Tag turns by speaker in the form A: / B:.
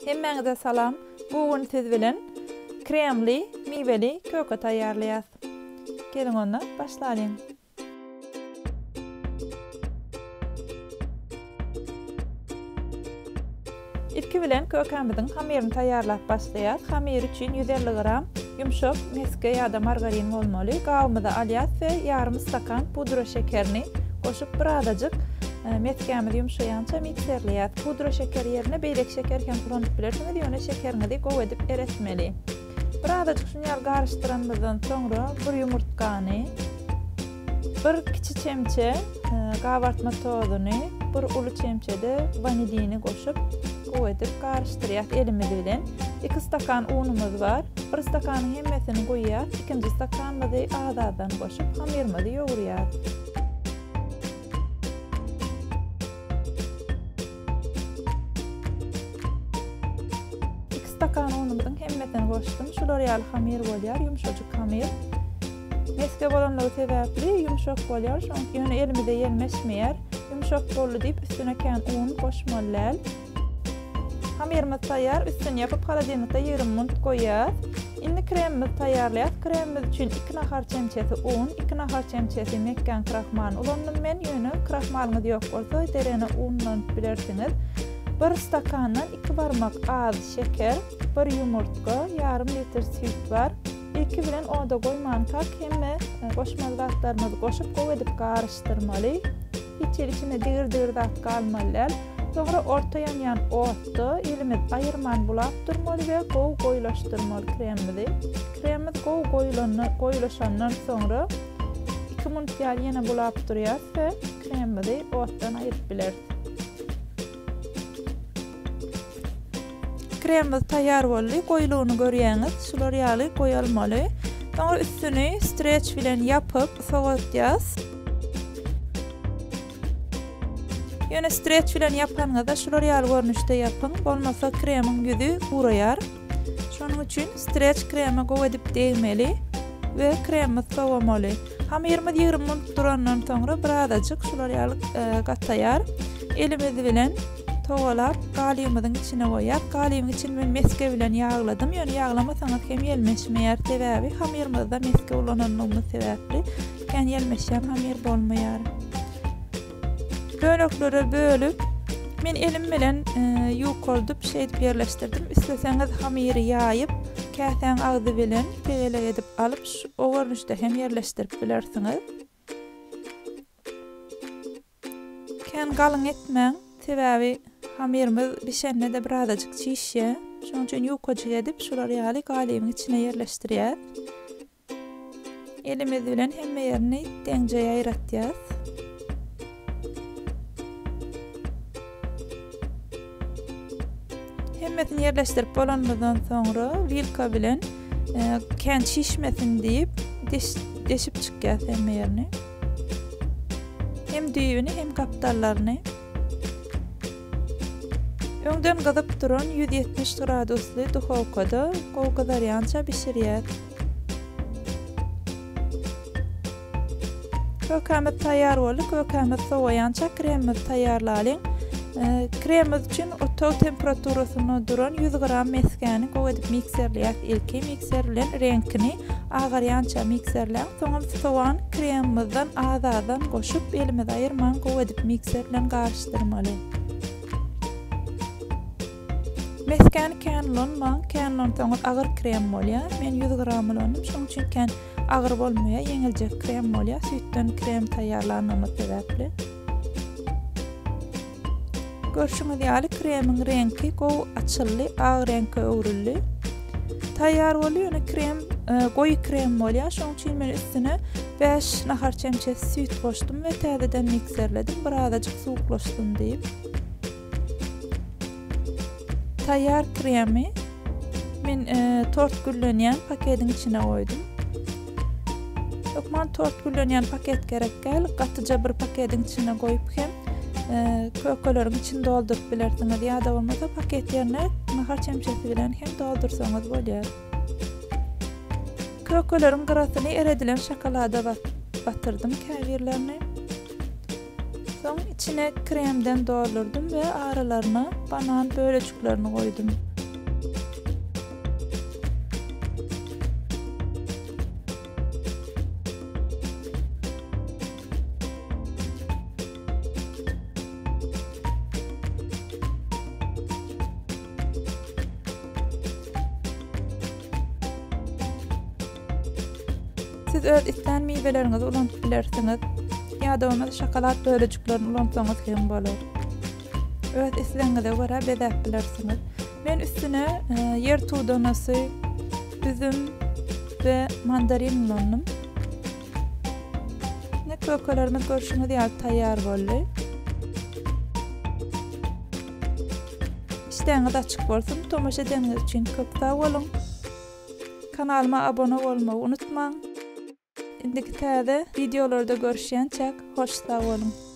A: Hemmeňize salam. Bugün siz bilen kremli, miveli köke taýýarlaýas. Gelin onda başlaýyn. İlki bilen kökemiziň hamirini taýýarlap başlaýar. Hamir üçin 150 gram yumşak meske ýa-da margarin bolmaly. Gawymyza alýas we yarım stakan pudra şekerini goşup birazajyk metkemiz yumşaýança mikserleýär. Pudra şeker ýerine beýlek şeker hem kulanyp bilersiňiz, ýöne şekerinizi gowy edip eretmeli. Birazajyk şuňar garşdyrandyrdan soňra bir ýumurtkany, bir kiçik çemçe gabartma tozuny, bir uly çemçede vanilini goşup gowy edip garşdyrýar elimiz bilen. 2 stakan unumuz var. 1 stakanyň hemmesini goýýar, 2-nji stakanyny azdan goşup hamirimizi ýogurýar. Stakan unumyzyň hemmesini goşdum. Şular ýaly hamir bolýar, ýumşajyk hamir. Meske bolanlygy sebäpli ýumşak bolýar, şoňky ýöne elimize ýelmeşmeýär. Ýumşak boldy diýip üstüne kän un goşmalylar. Hamirimiz taýýar, üstüne ýapyp холодильникde 20 minut goýýar. Indi kremimiz taýýarlaýar. Kremimiz üçin 2 nahar çemçesi un, 2 nahar çemçesi mekkan krahmaly ulandym men. Ýöne krahmalyňyz ýok bolsa, derene unlan bilersiňiz. 1 stakandan 2 barmak az şeker, 1 ýumurtka, yarım litr süt var. İlki bilen oda goýman tak hemme goşmaly zatlarymyzy goşup gowy edip garşdyrmaly. Hiç içine digir zat galmalylar. Soňra orta ýanýan otdy elimiz aýyrman bulap durmaly we gowy goýulaşdyrmaly kremimizi. Kremimiz gowy goýulaşandan soňra 2 minut ýaly bulap durýar we kremimizi otdan aýyryp bilersiz. Kremimiz taýýar boldy. Goýulugyny görýäňiz, şular ýaly goýalmaly. Soňra üstüni streç bilen ýapyp soňatýas. Ýöne streç bilen ýapanyňyzda şular ýaly görnüşde ýapyň, bolmasa kremiň ýüzü guraýar. Şonuň üçin streç kreme gowy edip degmeli we kremimiz sowamaly. Hamirimiz 20 minut durandan soňra birazajyk şular ýaly gataýar. Elimiz bilen towalap galymyzyň içine goýar. Galymyň için men meske bilen ýagladym. Ýöne ýaglamasaňyz hem ýelmeşmeýär. Sebäbi hamirimizde meske ulananyny sebäpli kän ýelmeşýän hamir bolmaýar. Böleklere bölüp men elim bilen ýukardyp şeýdip ýerleşdirdim. Isleseňiz hamiri ýaýyp käseň agzy bilen tegele edip alyp o görnüşde hem ýerleşdirip bilersiňiz. Kän galyň etmäň, sebäbi hamirimiz bişende de birazajyk çişe. Şoň üçin ýukarjy edip şular ýaly galymyň içine ýerleşdirýär. Elimiz bilen hemme ýerini deňje ýaýratýar. Hemmesini ýerleşdirip bolandan soňra vilka bilen kän şişmesin diýip deşip çykýar hemme ýerini. Hem düýbini hem kapdallaryny. Öňden gazyp duran 170 gradusly duhowkada gowgadarýança bişirýär. Kökemiz taýýar boldy. Kökemiz sowaýança kremimiz taýýarlalyň. Kremimiz üçin otaw temperaturasyna duran 100 gram meskeni gowy edip mikserleýär. Ilki mikser bilen reňkini agarýança mikserleýär. Soňra sowan kremimizden azdan goşup elimiz aýyrman gowy edip mikser bilen garşdyrmaly. Meskeni känlonman, känlon soňra agyr krem bolýar. Men 100 gram ulandım, şoň üçin kän agyr bolmaýar, ýeňiljek krem bolýar. Sütden krem taýýarlanyny sebäpli. Görşüňiz ýaly kremiň reňki gowy açylly, agy reňke öwrülli. Taýýar bolýar, ýöne krem goýy krem bolýar. Şoň üçin men üstüne 5 nahar çemçesi süt goşdum we täzeden mikserledim. Birazajyk suwuklaşdym diýip. Taýýar kremi men 4 güllenýän paketiň içine goýdum. Ýokman 4 güllenýän paket gerek gel, gatyja bir paketiň içine goýup hem kökeleriň içini doldurup bilersiňiz, ýa-da bolmasa paket ýerine nahar çemçesi bilen hem doldursaňyz bolýar. Kökeleriň gyrasyny eredilen şokolada batyrdım käwirlerini. Soň içine kremden doldurdum ve aralarına banan böleciklerini koydum. Siz öz isten mibelerinizi ulantyp bilersiňiz. Ya da ona şokolat böleciklerini ulantsaňyz hem bolar. Öz isleňize görä bezäp bilersiňiz. Men üstüne yer tuğdanası, üzüm ve mandarin ulandım. Ne kökelerimiz görüşüňiz ýaly taýýar boldy. İşteňiz açyk bolsun, tomaşa edeniňiz üçin köp sag bolun. Kanalyma abone bolmagy unutmaň. Indiki täze videolarda görüşýänçek hoş sag bolun.